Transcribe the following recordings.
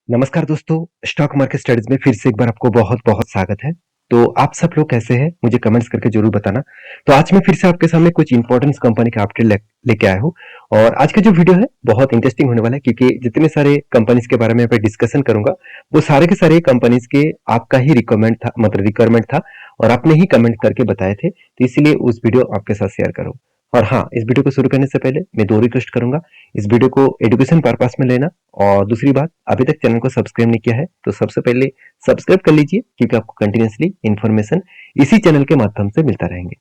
नमस्कार दोस्तों, stock market studies में फिर से एक बार आपको बहुत-बहुत स्वागत है। तो आप सब लोग कैसे हैं? मुझे कमेंट्स करके ज़रूर बताना। तो आज मैं फिर से आपके सामने कुछ इम्पोर्टेंट कंपनी का अपडेट लेके आया हूँ और आज का जो वीडियो है बहुत इंटरेस्टिंग होने वाला है क्योंकि जितने सारे कंपनीज के बारे में यहाँ पे डिस्कशन करूँगा, वो सारे के सारे कंपनीज के आपका ही रिक्वायरमेंट था और आपने ही कमेंट करके बताए थे, तो इसीलिए उस वीडियो आपके साथ शेयर कर रहा हूँ। और हाँ, इस वीडियो को शुरू करने से पहले मैं 2 रिक्वेस्ट करूँगा, इस वीडियो को एजुकेशन पर्पस में लेना और दूसरी बात अभी तक चैनल को सब्सक्राइब नहीं किया है तो सबसे पहले सब्सक्राइब कर लीजिए क्योंकि आपको कंटिन्यूअसली इन्फॉर्मेशन इसी चैनल के माध्यम से मिलता रहेंगे।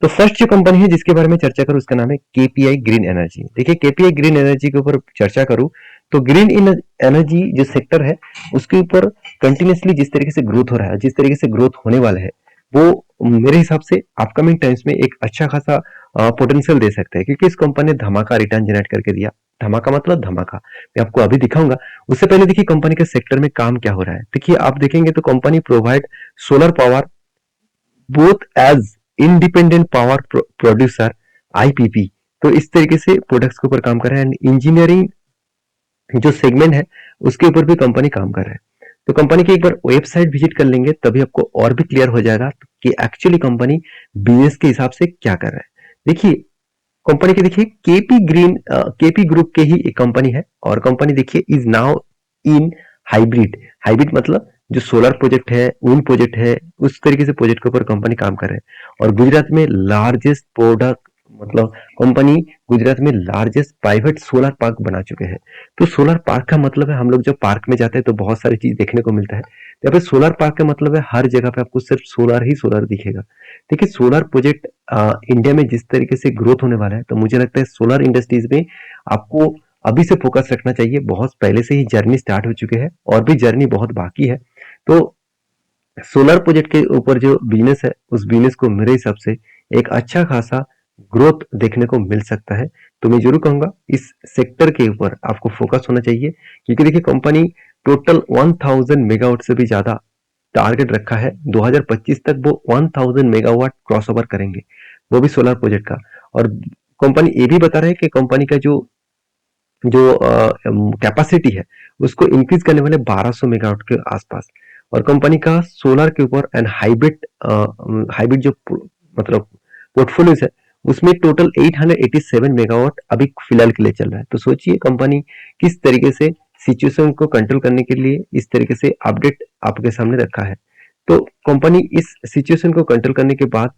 तो फर्स्ट जो कंपनी है जिसके बारे में चर्चा करूं उसका नाम है केपीआई ग्रीन एनर्जी। देखिए केपीआई ग्रीन एनर्जी के ऊपर चर्चा करूं तो ग्रीन एनर्जी जो सेक्टर है उसके ऊपर कंटिन्यूअसली जिस तरीके से ग्रोथ हो रहा है, जिस तरीके से ग्रोथ होने वाला है, वो मेरे हिसाब से अपकमिंग टाइम्स में एक अच्छा खासा पोटेंशियल दे सकता है क्योंकि इस कंपनी ने धमाका रिटर्न जनरेट करके दिया। धमाका मतलब धमाका, मैं आपको अभी दिखाऊंगा। उससे पहले देखिए कंपनी के सेक्टर में काम क्या हो रहा है। देखिए आप देखेंगे तो company provide solar power both as independent power producer IPP. तो इस तरीके से प्रोडक्ट्स के ऊपर काम कर रहा है एंड इंजीनियरिंग जो सेगमेंट है उसके ऊपर भी कंपनी काम कर रहा है। तो कंपनी की एक बार वेबसाइट विजिट कर लेंगे तभी आपको और भी क्लियर हो जाएगा कि एक्चुअली कंपनी बिजनेस के हिसाब से क्या कर रहा है। देखिए कंपनी की देखिए केपी ग्रुप के ही एक कंपनी है और कंपनी देखिए is now in hybrid. Hybrid मतलब जो सोलर प्रोजेक्ट है, विंड प्रोजेक्ट है, उस तरीके से प्रोजेक्ट के ऊपर कंपनी काम कर रहे हैं और गुजरात में लार्जेस्ट प्रोडक्ट मतलब कंपनी गुजरात में लार्जेस्ट प्राइवेट सोलर पार्क बना चुके हैं। तो सोलर पार्क का मतलब है हम लोग जब पार्क में जाते हैं तो बहुत सारी चीज देखने को मिलता है। यहाँ पे सोलर पार्क का मतलब है हर जगह पे आपको सिर्फ सोलर ही सोलर दिखेगा। देखिए सोलर प्रोजेक्ट इंडिया में जिस तरीके से ग्रोथ होने वाला है तो मुझे लगता है सोलर इंडस्ट्रीज में आपको अभी से फोकस रखना चाहिए। बहुत पहले से ही जर्नी स्टार्ट हो चुके हैं और भी जर्नी बहुत बाकी है। तो सोलर प्रोजेक्ट के ऊपर जो बिजनेस है उस बिजनेस को मेरे हिसाब से एक अच्छा खासा ग्रोथ देखने को मिल सकता है। तो मैं जरूर कहूंगा इस सेक्टर के ऊपर आपको फोकस होना चाहिए क्योंकि देखिए कंपनी टोटल 1000 मेगावाट से भी ज्यादा टारगेट रखा है। 2025 तक वो 1000 मेगावाट क्रॉसओवर करेंगे, वो भी सोलर प्रोजेक्ट का। और कंपनी ये भी बता रहे हैं कि कंपनी का जो जो कैपेसिटी है उसको इंक्रीज करने वाले 1200 मेगावाट के आसपास। और कंपनी का सोलर के ऊपर एंड हाइब्रिड जो मतलब पोर्टफोलियोज है उसमें टोटल 887 मेगावाट अभी फिलहाल के लिए चल रहा है। तो सोचिए कंपनी किस तरीके से सिचुएशन को कंट्रोल करने के लिए इस तरीके से अपडेट आपके सामने रखा है। तो कंपनी इस सिचुएशन को कंट्रोल करने के बाद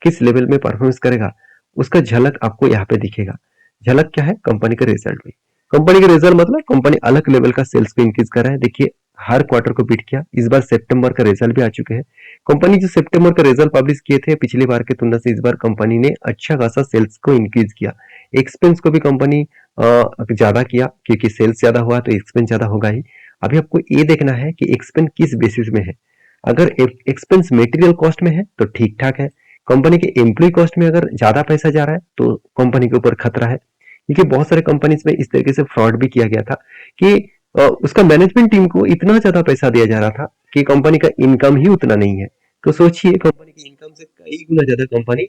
किस लेवल में परफॉर्मेंस करेगा उसका झलक आपको यहाँ पे दिखेगा। झलक क्या है? कंपनी का रिजल्ट में। कंपनी का रिजल्ट मतलब कंपनी अलग लेवल का सेल्स को इंक्रीज कर रहा है। देखिए हर क्वार्टर को बीट किया, इस बार सितंबर का रिजल्ट भी आ चुके हैं। कंपनी जो सितंबर का रिजल्ट पब्लिश किए थे पिछली बार की तुलना से इस बार कंपनी ने अच्छा खासा सेल्स को इंक्रीज किया। एक्सपेंस को भी कंपनी ज्यादा किया क्योंकि सेल्स ज्यादा हुआ तो एक्सपेंस ज्यादा होगा ही। अभी आपको ये देखना है कि एक्सपेंस किस बेसिस में है। अगर एक्सपेंस मेटेरियल कॉस्ट में है तो ठीक ठाक है। कंपनी के एम्प्लॉय कॉस्ट में अगर ज्यादा पैसा जा रहा है तो कंपनी के ऊपर खतरा है क्योंकि बहुत सारे कंपनीज में इस तरीके से फ्रॉड भी किया गया था कि उसका मैनेजमेंट टीम को इतना ज्यादा पैसा दिया जा रहा था कि कंपनी का इनकम ही उतना नहीं है। तो सोचिए कंपनी की इनकम से कई गुना ज्यादा कंपनी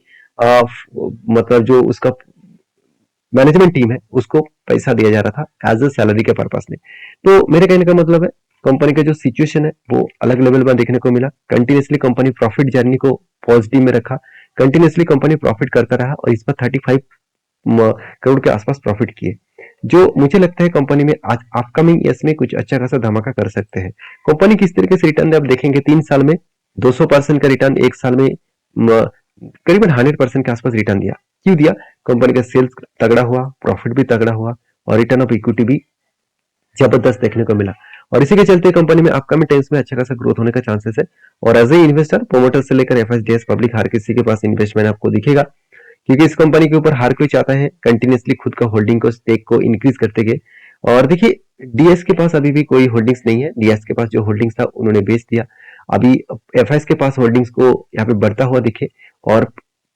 मतलब जो उसका मैनेजमेंट टीम है उसको पैसा दिया जा रहा था एज अ सैलरी के पर्पस में। तो मेरे कहने का मतलब है कंपनी का जो सिचुएशन है वो अलग लेवल में देखने को मिला। कंटिन्यूसली कंपनी प्रॉफिट जर्नी को पॉजिटिव में रखा। कंटिन्यूसली कंपनी प्रॉफिट करता रहा और इस पर 35 करोड़ के आसपास प्रॉफिट किए, जो मुझे लगता है कंपनी में आज अपकमिंग ईयर्स में कुछ अच्छा खासा धमाका कर सकते हैं। कंपनी किस तरीके से रिटर्न आप देखेंगे 3 साल में 200% का रिटर्न, एक साल में करीबन 100% के आसपास रिटर्न दिया। क्यों दिया? कंपनी का सेल्स तगड़ा हुआ, प्रॉफिट भी तगड़ा हुआ और रिटर्न ऑफ इक्विटी भी जबरदस्त देखने को मिला। और इसी के चलते कंपनी में अपकमिंग टाइम्स में अच्छा खासा ग्रोथ होने का चांसेस है। और एज ए इन्वेस्टर प्रोमोटर से लेकर एफएसडीएस पब्लिक हर किसी के पास इन्वेस्टमेंट आपको दिखेगा क्योंकि इस कंपनी के ऊपर हर कोई चाहता है कंटिन्यूसली खुद का होल्डिंग को स्टेक को इंक्रीज करते गए। और देखिए डीएस के पास अभी भी कोई होल्डिंग्स नहीं है। डीएस के पास जो होल्डिंग्स था उन्होंने बेच दिया। अभी एफएस के पास होल्डिंग्स को यहाँ पे बढ़ता हुआ दिखे और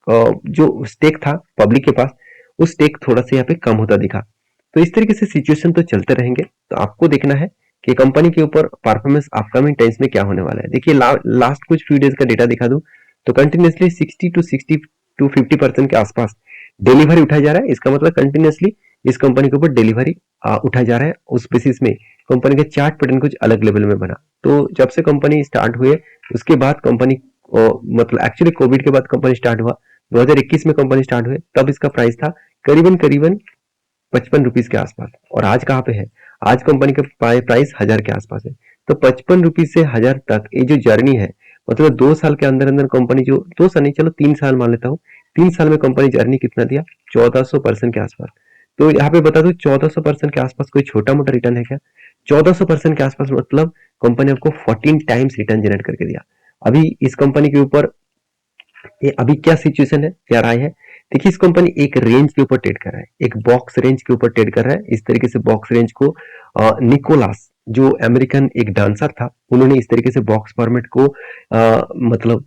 जो स्टेक था पब्लिक के पास उस स्टेक थोड़ा सा यहाँ पे कम होता दिखा। तो इस तरीके से सिचुएशन तो चलते रहेंगे। तो आपको देखना है कि कंपनी के ऊपर परफॉर्मेंस अपकमिंग टाइम्स में क्या होने वाला है। देखिए लास्ट कुछ फ्यू डेज का डेटा दिखा दूं तो कंटिन्यूसली 60 टू 50% के आसपास डिलीवरी उठाया जा रहा है। इसका मतलब कंटिन्यूसली इस कंपनी के ऊपर डिलीवरी उठाया जा रहा है। उस बेसिस में कंपनी का चार्ट पैटर्न कुछ अलग लेवल में बना। तो जब से कंपनी स्टार्ट हुई है उसके बाद कंपनी मतलब एक्चुअली कोविड के बाद कंपनी स्टार्ट हुआ, 2021 में कंपनी स्टार्ट हुई, तब इसका प्राइस था करीबन करीबन 55 रुपीज के आसपास। और आज कहाँ पे है? आज कंपनी का प्राइस 1000 के आसपास है। तो 55 रुपीज से 1000 तक ये जो जर्नी है, मतलब 2 साल के अंदर अंदर कंपनी जो 2 साल नहीं, चलो 3 साल मान लेता हूँ, 3 साल में कंपनी जर्नी कितना दिया? 1400% के आसपास। तो यहाँ पे बता दो 1400% के आसपास कोई छोटा मोटा रिटर्न है क्या? 1400% के आसपास मतलब कंपनी आपको 14 टाइम्स रिटर्न जनरेट करके दिया। अभी इस कंपनी के ऊपर ये अभी क्या सिचुएशन है, क्या राय है? देखिए, इस कंपनी एक रेंज के ऊपर ट्रेड कर रहा है, एक बॉक्स रेंज के ऊपर ट्रेड कर रहा है। इस तरीके से बॉक्स रेंज को निकोलास जो अमेरिकन एक डांसर था, उन्होंने इस तरीके से बॉक्स फॉर्मेट को मतलब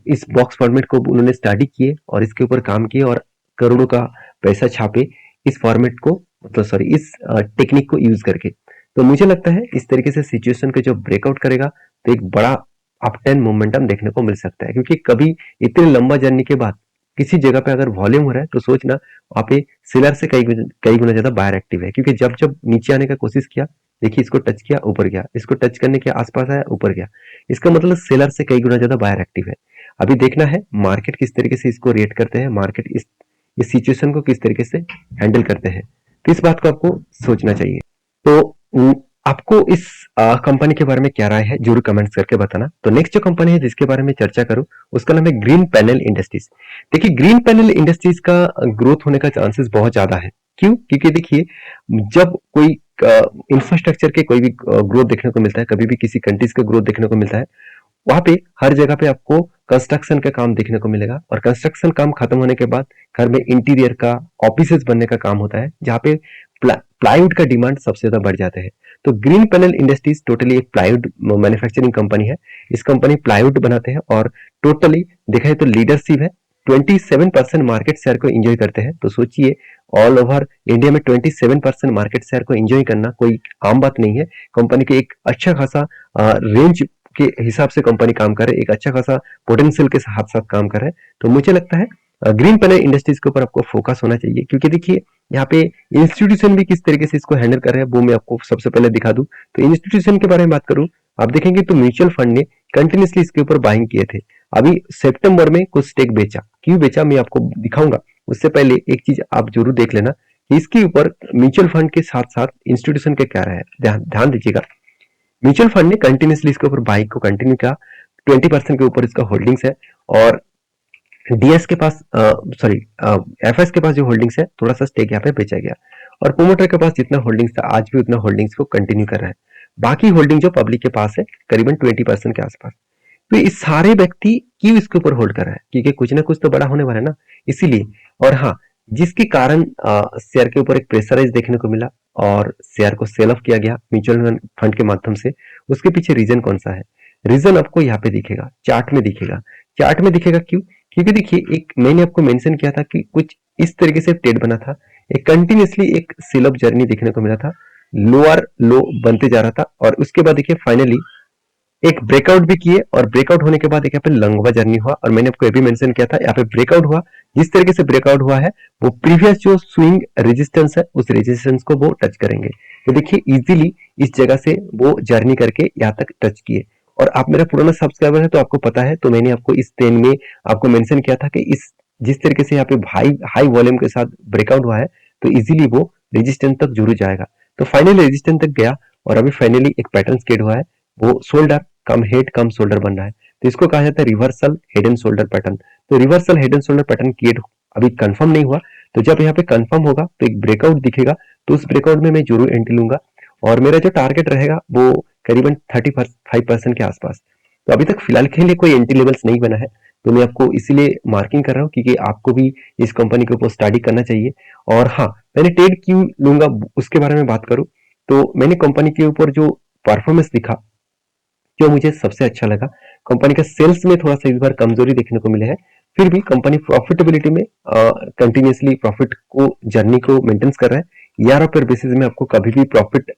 इस बॉक्स फॉर्मेट को उन्होंने स्टडी किए और इसके ऊपर काम किए और करोड़ों का पैसा छापे इस फॉर्मेट को, मतलब सॉरी इस टेक्निक को यूज करके। तो मुझे लगता है इस तरीके से सिचुएशन को जब ब्रेकआउट करेगा तो एक बड़ा अपटर्न मोमेंटम देखने को मिल सकता है, क्योंकि कभी इतने लंबा जर्नी के बाद किसी जगह पे अगर वॉल्यूम हो रहा है तो सोचना वहां पे सेलर से कई गुना ज्यादा बायर एक्टिव है। क्योंकि जब जब नीचे आने का कोशिश किया, देखिए इसको टच किया ऊपर गया, इसको टच करने के आसपास आया ऊपर गया, इसका मतलब सेलर से कई गुना ज्यादा बायर एक्टिव है। अभी देखना है मार्केट किस तरीके से इसको रेट करते हैं, मार्केट इस सिचुएशन को किस तरीके से हैंडल करते हैं। तो इस बात को आपको सोचना चाहिए। तो आपको इस कंपनी के बारे में क्या राय है जरूर कमेंट्स करके बताना। तो नेक्स्ट जो कंपनी है जिसके बारे में चर्चा करूं उसका नाम है ग्रीन पैनल इंडस्ट्रीज। देखिए, ग्रीन पैनल इंडस्ट्रीज का ग्रोथ होने का चांसेस बहुत ज्यादा है। क्यों? क्योंकि देखिए, जब कोई इंफ्रास्ट्रक्चर के कोई भी ग्रोथ देखने को मिलता है, कभी भी किसी कंट्रीज का ग्रोथ देखने को मिलता है, वहां पे हर जगह पे आपको कंस्ट्रक्शन का काम देखने को मिलेगा। और कंस्ट्रक्शन काम खत्म होने के बाद घर में इंटीरियर का, ऑफिसेस बनने का काम होता है, जहाँ पे प्लाईवुड का डिमांड सबसे ज्यादा बढ़ जाते हैं। तो ग्रीन पैनल इंडस्ट्रीज टोटली एक प्लाईवुड मैन्युफैक्चरिंग कंपनी है। इस कंपनी प्लाईवुड बनाते हैं और टोटली देखा जाए तो लीडरशिप है, 27% मार्केट शेयर को एंजॉय करते हैं। तो सोचिए, ऑल ओवर इंडिया में 27% मार्केट शेयर को एंजॉय करना कोई आम बात नहीं है। कंपनी के एक अच्छा खासा रेंज के हिसाब से कंपनी काम कर रहे है, एक अच्छा खासा पोटेंशियल के साथ साथ काम कर रहे हैं। तो मुझे लगता है ग्रीन पैनल इंडस्ट्रीज के ऊपर आपको फोकस होना चाहिए, क्योंकि देखिए यहाँ पे इंस्टीट्यूशन भी किस तरीके से इसको हैंडल कर रहे हैं वो मैं आपको सबसे पहले दिखा दूं। तो इंस्टीट्यूशन के बारे में बात करूं, आप देखेंगे तो म्यूचुअल फंड ने कंटिन्यूसली इसके ऊपर बाइंग किए थे। अभी सितंबर में कुछ स्टेक बेचा, क्यों बेचा मैं आपको दिखाऊंगा। उससे पहले एक चीज आप जरूर देख लेना कि इसके ऊपर म्यूचुअल फंड के साथ साथ इंस्टीट्यूशन का क्या रहा है, ध्यान दीजिएगा। म्यूचुअल फंड ने कंटिन्यूसली इसके ऊपर बाइक को कंटिन्यू किया, 20% के ऊपर इसका होल्डिंग्स है। और डीएस के पास सॉरी एफएस के पास जो होल्डिंग्स है, थोड़ा सा स्टेक यहाँ पे बेचा गया। और प्रोमोटर के पास जितना होल्डिंग्स था आज भी उतना होल्डिंग्स को कंटिन्यू कर रहा है। बाकी होल्डिंग जो पब्लिक के पास है करीबन 20% के आसपास। तो ये सारे व्यक्ति क्यों इसके ऊपर होल्ड कर रहा है? क्योंकि कुछ ना कुछ तो बड़ा होने वाला है ना, इसीलिए। और हाँ, जिसके कारण शेयर के ऊपर एक प्रेशराइज देखने को मिला और शेयर को सेल ऑफ किया गया म्यूचुअल फंड के माध्यम से, उसके पीछे रीजन कौन सा है? रीजन आपको यहाँ पे दिखेगा, चार्ट में दिखेगा। चार्ट में दिखेगा क्यों? क्योंकि देखिए, एक मैंने आपको मेंशन किया था कि कुछ इस तरीके से ट्रेड बना था, एक कंटिन्यूसली एक सेल ऑफ जर्नी देखने को मिला था, लोअर लो बनते जा रहा था और उसके बाद देखिए फाइनली एक ब्रेकआउट भी किए और ब्रेकआउट होने के बाद एक यहाँ पे लंबा जर्नी हुआ। और मैंने आपको ये भी मेंशन किया था, यहाँ पे ब्रेकआउट हुआ, जिस तरीके से ब्रेकआउट हुआ है वो प्रीवियस जो स्विंग रेजिस्टेंस है उस रेजिस्टेंस को वो टच करेंगे। तो देखिए इजीली इस जगह से वो जर्नी करके यहाँ तक टच किए। और आप मेरा पुराना सब्सक्राइबर है तो आपको पता है, तो मैंने आपको इस ट्रेंड में आपको मेंशन किया था कि इस जिस तरीके से यहाँ पे हाई वॉल्यूम के साथ ब्रेकआउट हुआ है तो इजीली वो रेजिस्टेंस तक जरूर जाएगा। तो फाइनली रेजिस्टेंस तक गया और अभी फाइनली एक पैटर्न क्रिएट हुआ है, वो shoulder cum head cum shoulder बन रहा है। तो इसको कहा जाता है reversal head and shoulder pattern. तो reversal head and shoulder pattern create अभी कंफर्म नहीं हुआ, तो जब यहाँ पे कंफर्म होगा तो एक ब्रेकआउट दिखेगा, तो उस ब्रेकआउट में मैं जरूर एंट्री लूंगा। और मेरा जो टारगेट रहेगा वो करीबन 35% के आसपास। तो अभी तक फिलहाल के लिए कोई एंट्री लेवल्स नहीं बना है, तो मैं आपको इसीलिए मार्किंग कर रहा हूँ क्योंकि आपको भी इस कंपनी के ऊपर स्टडी करना चाहिए। और हाँ, मैंने ट्रेड क्यों लूंगा उसके बारे में बात करूँ तो मैंने कंपनी के ऊपर जो परफॉर्मेंस दिखा, जो मुझे सबसे अच्छा लगा, कंपनी का सेल्स में थोड़ा सा इस बार कमजोरी देखने को मिले है, फिर भी कंपनी प्रॉफिटेबिलिटी में कंटिन्यूसली प्रॉफिट को जर्नी को मेंटेन्स कर रहा है। ईयर पर बेसिस में आपको कभी भी प्रॉफिट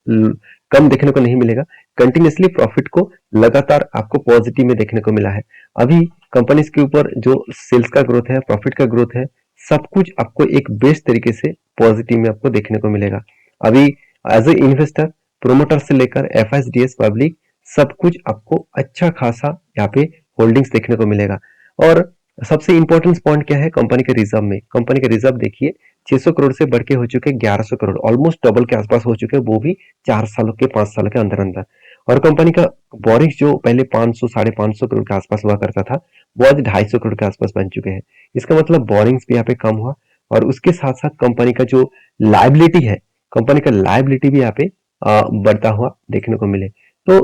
कम देखने को नहीं मिलेगा, कंटिन्यूसली प्रॉफिट को लगातार आपको पॉजिटिव में देखने को मिला है। अभी कंपनीज के ऊपर जो सेल्स का ग्रोथ है, प्रॉफिट का ग्रोथ है, सब कुछ आपको एक बेस्ट तरीके से पॉजिटिव में आपको देखने को मिलेगा। अभी एज ए इन्वेस्टर, प्रोमोटर से लेकर एफएसडीएस पब्लिक, सब कुछ आपको अच्छा खासा यहाँ पे होल्डिंग्स देखने को मिलेगा। और सबसे इंपॉर्टेंट पॉइंट क्या है कंपनी के रिजर्व में, कंपनी के रिजर्व देखिए 600 करोड़ से बढ़ के हो चुके 1100 करोड़, ऑलमोस्ट डबल के आसपास हो चुके हैं, वो भी 4 सालों के 5 सालों के अंदर अंदर। और कंपनी का बोरिंग्स जो पहले 500 550 करोड़ के आसपास हुआ करता था, वो आज 250 करोड़ के आसपास बन चुके हैं। इसका मतलब बोरिंग्स भी यहाँ पे कम हुआ, और उसके साथ साथ कंपनी का जो लाइबिलिटी है, कंपनी का लाइबिलिटी भी यहाँ पे बढ़ता हुआ देखने को मिले। तो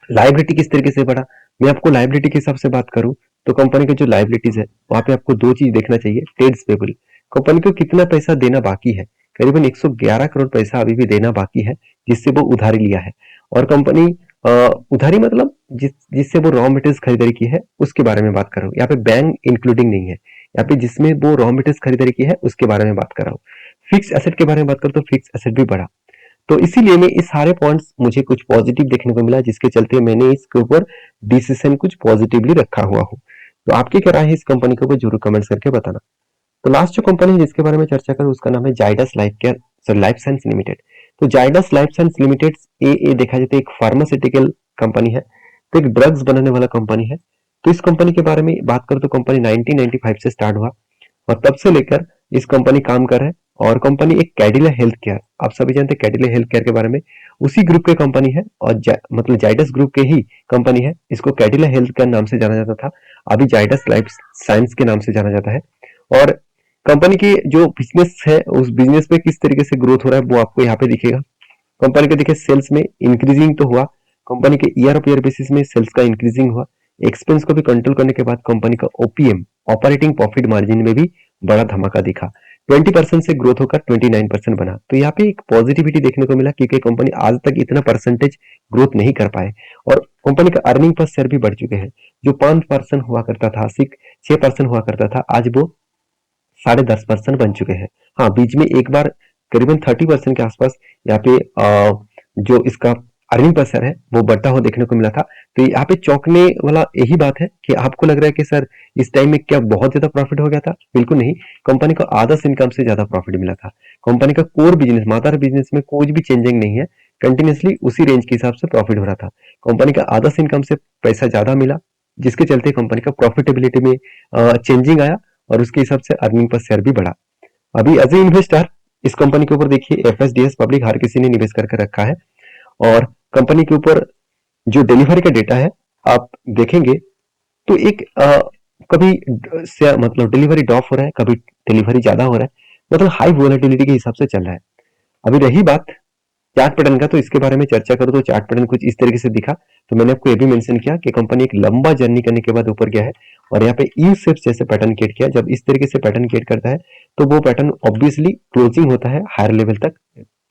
लाइबिलिटी किस तरीके से बढ़ा, मैं आपको लाइबिलिटी के हिसाब से बात करूं तो कंपनी के जो लाइबिलिटीज है वहां पे आपको दो चीज देखना चाहिए। ट्रेड्स पेबल, कंपनी को कितना पैसा देना बाकी है, करीबन 111 करोड़ पैसा अभी भी देना बाकी है जिससे वो उधारी लिया है। और कंपनी उधारी मतलब जिससे वो रॉ मटेरियल्स खरीदारी की है उसके बारे में बात कर रहा हूँ, यहाँ पे बैंक इंक्लूडिंग नहीं है, यहाँ पे जिसमें वो रॉ मटेरियल्स खरीदारी की है उसके बारे में बात कर रहा हूँ। फिक्स एसेट के बारे में बात करूँ तो फिक्स एसेट भी बढ़ा। तो इसीलिए मैं इस सारे पॉइंट्स मुझे कुछ पॉजिटिव देखने को मिला, जिसके चलते मैंने इसके ऊपर डिसीजन कुछ पॉजिटिवली रखा हुआ हूँ। तो आपकी क्या राय है इस कंपनी के ऊपर जरूर कमेंट्स करके बताना। तो लास्ट जो कंपनी है जिसके बारे में चर्चा करूँ उसका नाम है Zydus life care, sorry life science limited. तो जाइडस लाइफ साइंस लिमिटेड ये देखा जाए तो एक फार्मास्यूटिकल कंपनी है, तो एक ड्रग्स बनाने वाला कंपनी है। तो इस कंपनी के बारे में बात करूँ तो कंपनी 1995 से स्टार्ट हुआ और तब से लेकर इस कंपनी काम कर रहा है। और कंपनी एक कैडिला हेल्थ केयर, आप सभी जानते हैं कैडिला हेल्थ केयर के बारे में, उसी ग्रुप के कंपनी है और मतलब जाइडस ग्रुप के ही कंपनी है। इसको कैडिला हेल्थ केयर नाम से जाना जाता था, अभी जाइडस लाइफ साइंस के नाम से जाना जाता है। और कंपनी की जो बिजनेस है उस बिजनेस में किस तरीके से ग्रोथ हो रहा है वो आपको यहाँ पे दिखेगा। कंपनी के देखिए सेल्स में इंक्रीजिंग तो हुआ, कंपनी के ईयर ऑफ ईयर बेसिस में सेल्स का इंक्रीजिंग हुआ, एक्सपेंस को भी कंट्रोल करने के बाद कंपनी का ओपीएम ऑपरेटिंग प्रॉफिट मार्जिन में भी बड़ा धमाका दिखा, 20% से ग्रोथ होकर 29% बना। तो यहाँ पे एक पॉजिटिविटी देखने को मिला क्योंकि कंपनी आज तक इतना परसेंटेज ग्रोथ नहीं कर पाए। और कंपनी का अर्निंग पर शेयर भी बढ़ चुके हैं, जो 5% हुआ करता था, 6% हुआ करता था, आज वो 10.5% बन चुके हैं। हाँ, बीच में एक बार करीबन 30% के आसपास यहाँ पे जो इसका अर्निंग पर शेयर है वो बढ़ता हुआ देखने को मिला था। तो यहाँ पे चौंकने वाला यही बात है कि आपको लग रहा है कि सर इस टाइम में क्या बहुत ज्यादा प्रॉफिट हो गया था, बिल्कुल नहीं। कंपनी को आदर्श इनकम से ज्यादा प्रॉफिट मिला था। कंपनी का कोर बिजनेस, मदर बिजनेस में कोई भी चेंजिंग नहीं है, कंटिन्यूसली उसी रेंज के हिसाब से प्रॉफिट हो रहा था। कंपनी का आदर्श इनकम से पैसा ज्यादा मिला, जिसके चलते कंपनी का प्रॉफिटेबिलिटी में चेंजिंग आया और उसके हिसाब से अर्निंग पर शेयर भी बढ़ा। अभी एज ए इन्वेस्टर इस कंपनी के ऊपर देखिए एफएसडीएस पब्लिक हर किसी ने निवेश करके रखा है। और कंपनी के ऊपर जो डिलीवरी का डेटा है आप देखेंगे तो एक कभी से मतलब डिलीवरी ड्रॉप हो रहा है, कभी डिलीवरी ज्यादा हो रहा है, मतलब हाई वोलेटिलिटी के हिसाब से चल रहा है। अभी रही बात चार्ट पैटर्न का, तो इसके बारे में चर्चा करूं तो चार्ट पैटर्न कुछ इस तरीके से दिखा। तो मैंने आपको ये भी मेंशन किया कि कंपनी एक लंबा जर्नी करने के बाद ऊपर गया है और यहाँ पे यू शेप जैसे पैटर्न क्रिएट किया। जब इस तरीके से पैटर्न क्रिएट करता है तो वो पैटर्न ऑब्वियसली क्लोजिंग होता है हायर लेवल तक,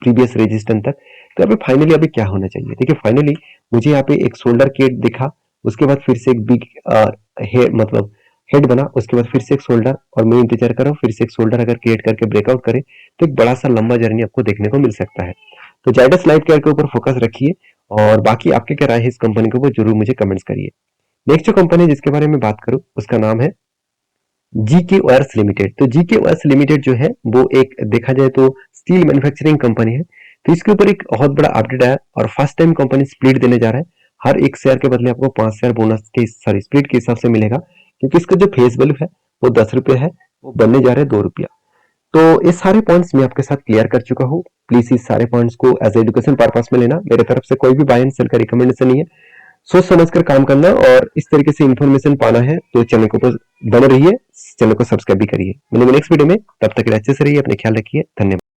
प्रीवियस रेजिस्टेंस तक। तो अभी फाइनली अभी क्या होना चाहिए, देखिए फाइनली मुझे यहाँ पे एक शोल्डर क्रिएट दिखा, उसके बाद फिर से एक बिग मतलब हेड बना, उसके बाद फिर से एक शोल्डर, और मैं इंतजार कर रहा हूँ फिर से एक शोल्डर अगर क्रिएट करके ब्रेकआउट करे तो एक बड़ा सा लंबा जर्नी आपको देखने को मिल सकता है। तो जाइडस लाइफ केयर के ऊपर फोकस रखिए और बाकी आपके क्या राय है इस कंपनी के ऊपर जरूर मुझे कमेंट्स करिए। नेक्स्ट जो कंपनी जिसके बारे में बात करूं उसका नाम है जीके वायर्स लिमिटेड। तो जीके वायर्स लिमिटेड जो है वो एक देखा जाए तो स्टील मैन्युफैक्चरिंग कंपनी है। तो इसके ऊपर एक बहुत बड़ा अपडेट आया और फर्स्ट टाइम कंपनी स्प्लिट देने जा रहा है। हर एक शेयर के बदले आपको 5 शेयर बोनस के स्प्लिट के हिसाब से मिलेगा, क्योंकि इसका जो फेस वैल्यू है वो 10 रुपये है, वो बनने जा रहे हैं 2 रुपया। तो ये सारे पॉइंट्स मैं आपके साथ क्लियर कर चुका हूँ। प्लीज इस सारे पॉइंट्स को एज एजुकेशन पर्पस में लेना, मेरे तरफ से कोई भी बाय एंड सेल का रिकमेंडेशन नहीं है। सोच समझकर काम करना, और इस तरीके से इन्फॉर्मेशन पाना है तो चैनल को बने रहिए, चैनल को सब्सक्राइब भी करिए। मिलेंगे नेक्स्ट वीडियो में, तब तक अच्छे से रहिए, अपने ख्याल रखिए, धन्यवाद।